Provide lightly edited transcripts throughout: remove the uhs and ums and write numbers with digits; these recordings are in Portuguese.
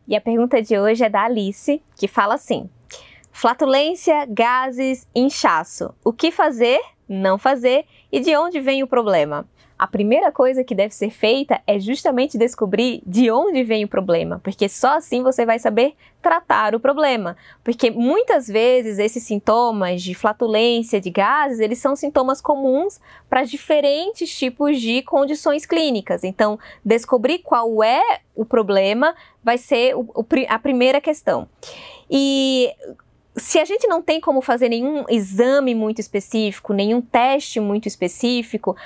E a pergunta de hoje é da Alice, que fala assim: flatulência, gases, inchaço. O que fazer, não fazer e de onde vem o problema? A primeira coisa que deve ser feita é justamente descobrir de onde vem o problema, porque só assim você vai saber tratar o problema. Porque muitas vezes esses sintomas de flatulência, de gases, eles são sintomas comuns para diferentes tipos de condições clínicas. Então, descobrir qual é o problema vai ser a primeira questão. E se a gente não tem como fazer nenhum exame muito específico, nenhum teste muito específico,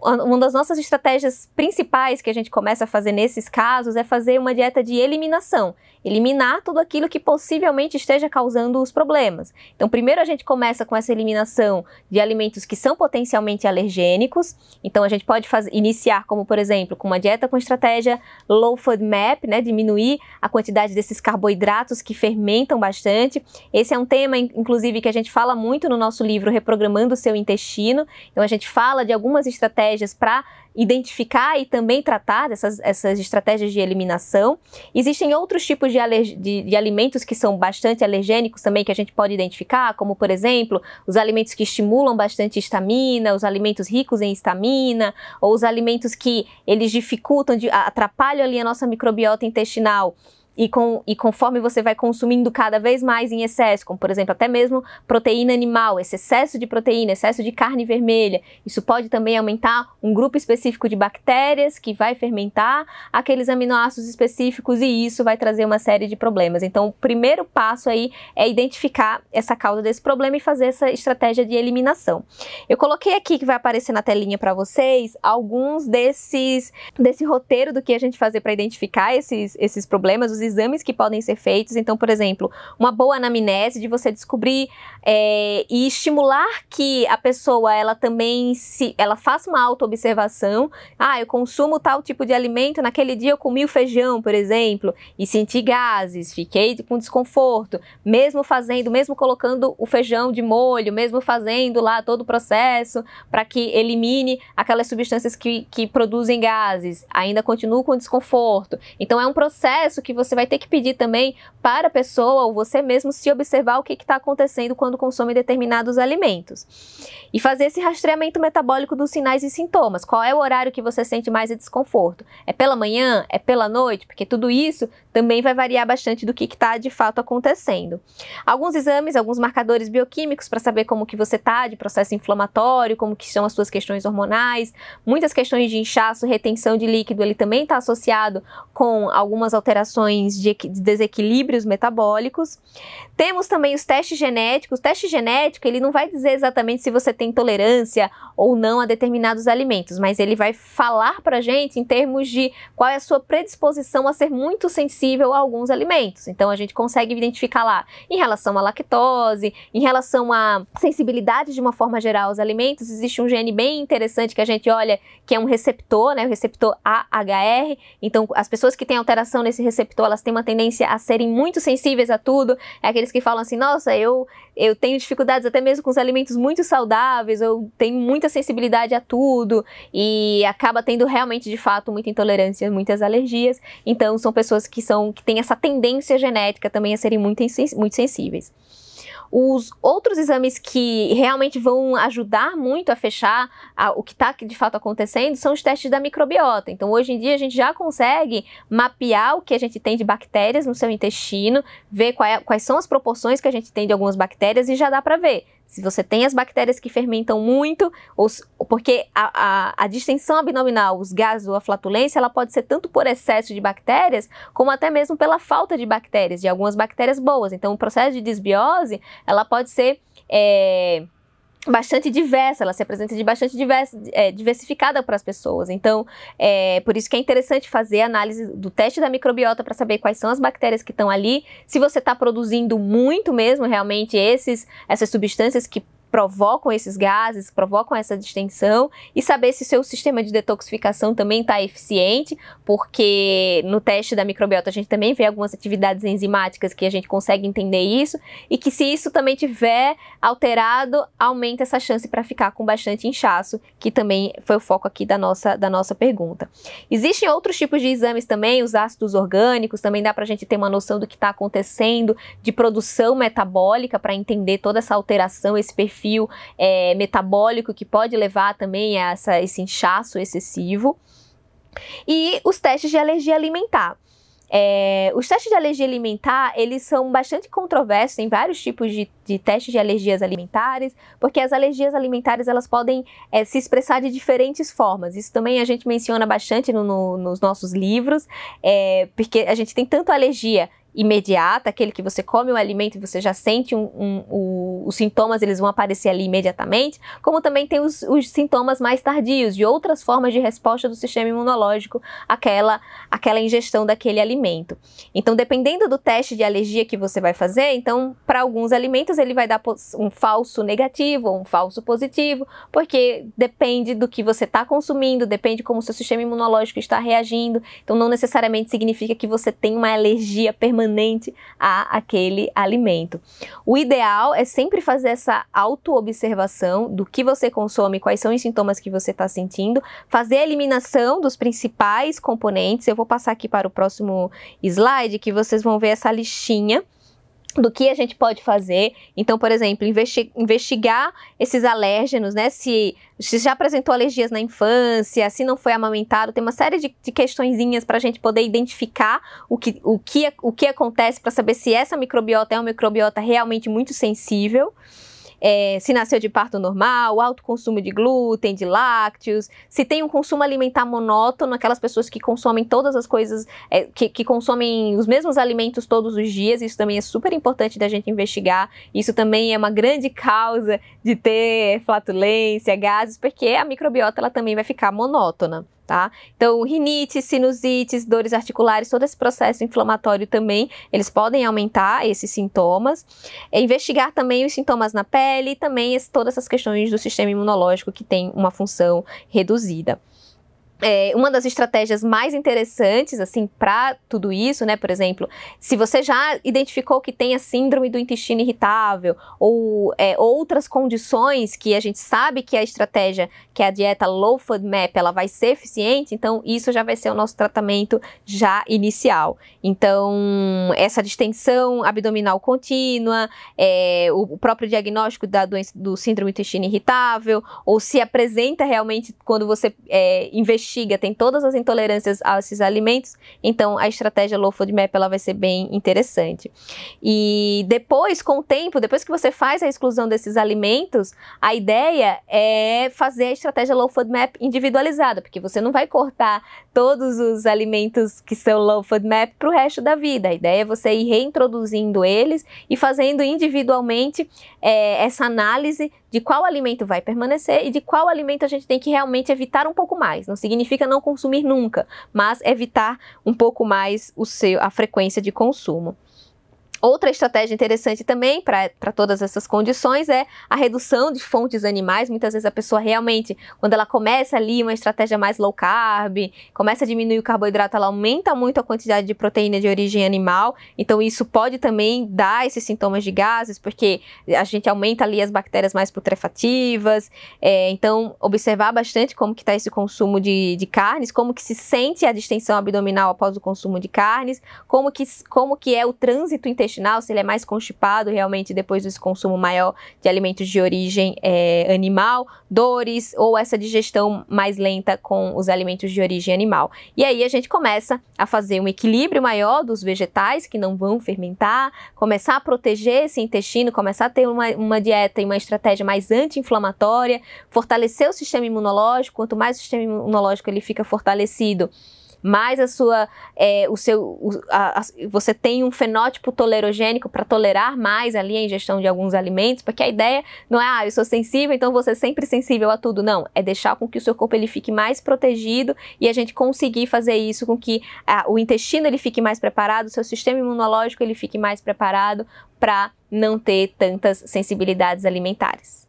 uma das nossas estratégias principais que a gente começa a fazer nesses casos é fazer uma dieta de eliminação. Eliminar tudo aquilo que possivelmente esteja causando os problemas. Então, primeiro a gente começa com essa eliminação de alimentos que são potencialmente alergênicos. Então, a gente pode iniciar, como por exemplo, com uma dieta com estratégia Low FODMAP, né, diminuir a quantidade desses carboidratos que fermentam bastante. Esse é um tema, inclusive, que a gente fala muito no nosso livro Reprogramando o Seu Intestino. Então, a gente fala de algumas estratégias para identificar e também tratar essas estratégias de eliminação. Existem outros tipos de alimentos que são bastante alergênicos também que a gente pode identificar, como por exemplo, os alimentos que estimulam bastante histamina, os alimentos ricos em histamina, ou os alimentos que eles dificultam, atrapalham ali a nossa microbiota intestinal. E conforme você vai consumindo cada vez mais em excesso, como por exemplo até mesmo proteína animal, esse excesso de proteína, excesso de carne vermelha, isso pode também aumentar um grupo específico de bactérias que vai fermentar aqueles aminoácidos específicos e isso vai trazer uma série de problemas. Então o primeiro passo aí é identificar essa causa desse problema e fazer essa estratégia de eliminação. Eu coloquei aqui, que vai aparecer na telinha para vocês, alguns desse roteiro do que a gente fazer para identificar esses problemas, os exames que podem ser feitos. Então, por exemplo, uma boa anamnese de você descobrir e estimular que a pessoa ela também ela faça uma autoobservação. Eu consumo tal tipo de alimento, naquele dia eu comi o feijão, por exemplo, e senti gases, fiquei com desconforto, mesmo colocando o feijão de molho, mesmo fazendo lá todo o processo para que elimine aquelas substâncias que produzem gases, ainda continuo com desconforto. Então é um processo que você vai ter que pedir também para a pessoa ou você mesmo se observar o que está acontecendo quando consome determinados alimentos. E fazer esse rastreamento metabólico dos sinais e sintomas. Qual é o horário que você sente mais desconforto? É pela manhã? É pela noite? Porque tudo isso também vai variar bastante do que está de fato acontecendo. Alguns exames, alguns marcadores bioquímicos para saber como que você está de processo inflamatório, como que são as suas questões hormonais. Muitas questões de inchaço, retenção de líquido, ele também está associado com algumas alterações de desequilíbrios metabólicos. Temos também os testes genéticos. O teste genético, ele não vai dizer exatamente se você tem intolerância ou não a determinados alimentos, mas ele vai falar pra gente em termos de qual é a sua predisposição a ser muito sensível a alguns alimentos. Então a gente consegue identificar lá em relação à lactose, em relação à sensibilidade de uma forma geral aos alimentos. Existe um gene bem interessante que a gente olha, que é um receptor, né, o receptor AHR. Então as pessoas que têm alteração nesse receptor, elas têm uma tendência a serem muito sensíveis a tudo. É aqueles que falam assim, nossa, eu tenho dificuldades até mesmo com os alimentos muito saudáveis, eu tenho muita sensibilidade a tudo e acaba tendo realmente, de fato, muita intolerância, muitas alergias. Então, são pessoas que têm essa tendência genética também a serem muito sensíveis. Os outros exames que realmente vão ajudar muito a fechar o que está de fato acontecendo são os testes da microbiota. Então, hoje em dia, a gente já consegue mapear o que a gente tem de bactérias no seu intestino, ver quais são as proporções que a gente tem de algumas bactérias e já dá para ver se você tem as bactérias que fermentam muito, porque a distensão abdominal, os gases ou a flatulência, ela pode ser tanto por excesso de bactérias, como até mesmo pela falta de bactérias, de algumas bactérias boas. Então, o processo de desbiose, ela pode ser bastante diversa, ela se apresenta de bastante diversificada para as pessoas. Então, por isso que é interessante fazer a análise do teste da microbiota para saber quais são as bactérias que estão ali, se você está produzindo muito mesmo, realmente, essas substâncias que provocam esses gases, provocam essa distensão, e saber se seu sistema de detoxificação também está eficiente, porque no teste da microbiota a gente também vê algumas atividades enzimáticas que a gente consegue entender isso, e que se isso também tiver alterado, aumenta essa chance para ficar com bastante inchaço, que também foi o foco aqui da nossa pergunta. Existem outros tipos de exames também, os ácidos orgânicos, também dá para a gente ter uma noção do que está acontecendo de produção metabólica, para entender toda essa alteração, esse perfil metabólico que pode levar também a esse inchaço excessivo. E os testes de alergia alimentar. Os testes de alergia alimentar, eles são bastante controversos, tem vários tipos de testes de alergias alimentares, porque as alergias alimentares elas podem se expressar de diferentes formas. Isso também a gente menciona bastante nos nossos livros, porque a gente tem tanto alergia imediata, aquele que você come o alimento e você já sente os sintomas, eles vão aparecer ali imediatamente, como também tem os sintomas mais tardios, de outras formas de resposta do sistema imunológico àquela ingestão daquele alimento. Então, dependendo do teste de alergia que você vai fazer, então, para alguns alimentos ele vai dar um falso negativo ou um falso positivo, porque depende do que você está consumindo, depende como o seu sistema imunológico está reagindo, então não necessariamente significa que você tem uma alergia permanente àquele alimento. O ideal é sempre fazer essa auto-observação do que você consome, quais são os sintomas que você está sentindo, fazer a eliminação dos principais componentes. Eu vou passar aqui para o próximo slide, que vocês vão ver essa listinha do que a gente pode fazer. Então, por exemplo, investigar esses alérgenos, né? Se já apresentou alergias na infância, se não foi amamentado, tem uma série de questõezinhas para a gente poder identificar o que acontece, para saber se essa microbiota é uma microbiota realmente muito sensível. Se nasceu de parto normal, alto consumo de glúten, de lácteos, se tem um consumo alimentar monótono, aquelas pessoas que consomem todas as coisas, que consomem os mesmos alimentos todos os dias, isso também é super importante da gente investigar. Isso também é uma grande causa de ter flatulência, gases, porque a microbiota ela também vai ficar monótona. Tá? Então, rinite, sinusites, dores articulares, todo esse processo inflamatório também, eles podem aumentar esses sintomas. Investigar também os sintomas na pele e também todas essas questões do sistema imunológico que tem uma função reduzida. Uma das estratégias mais interessantes, assim, para tudo isso, né, por exemplo, se você já identificou que tem a síndrome do intestino irritável ou outras condições que a gente sabe que a estratégia, que a dieta Low FODMAP, ela vai ser eficiente, então isso já vai ser o nosso tratamento já inicial. Então, essa distensão abdominal contínua, o próprio diagnóstico da doença do síndrome do intestino irritável, ou se apresenta realmente quando você investiga, tem todas as intolerâncias a esses alimentos, então a estratégia Low FODMAP ela vai ser bem interessante. E depois, com o tempo, depois que você faz a exclusão desses alimentos, a ideia é fazer a estratégia Low FODMAP individualizada, porque você não vai cortar todos os alimentos que são Low FODMAP para o resto da vida. A ideia é você ir reintroduzindo eles e fazendo individualmente essa análise de qual alimento vai permanecer e de qual alimento a gente tem que realmente evitar um pouco mais. Não significa não consumir nunca, mas evitar um pouco mais a frequência de consumo. Outra estratégia interessante também para todas essas condições é a redução de fontes animais. Muitas vezes a pessoa realmente, quando ela começa ali uma estratégia mais low carb, começa a diminuir o carboidrato, ela aumenta muito a quantidade de proteína de origem animal. Então isso pode também dar esses sintomas de gases, porque a gente aumenta ali as bactérias mais putrefativas. Então observar bastante como que está esse consumo de carnes, como que se sente a distensão abdominal após o consumo de carnes, como que é o trânsito intestinal, se ele é mais constipado realmente depois desse consumo maior de alimentos de origem animal, dores ou essa digestão mais lenta com os alimentos de origem animal. E aí a gente começa a fazer um equilíbrio maior dos vegetais que não vão fermentar, começar a proteger esse intestino, começar a ter uma dieta e uma estratégia mais anti-inflamatória, fortalecer o sistema imunológico. Quanto mais o sistema imunológico ele fica fortalecido, mais você tem um fenótipo tolerogênico para tolerar mais ali a ingestão de alguns alimentos, porque a ideia não é, eu sou sensível, então vou ser sempre sensível a tudo. Não, é deixar com que o seu corpo ele fique mais protegido e a gente conseguir fazer isso com que o intestino ele fique mais preparado, o seu sistema imunológico ele fique mais preparado para não ter tantas sensibilidades alimentares.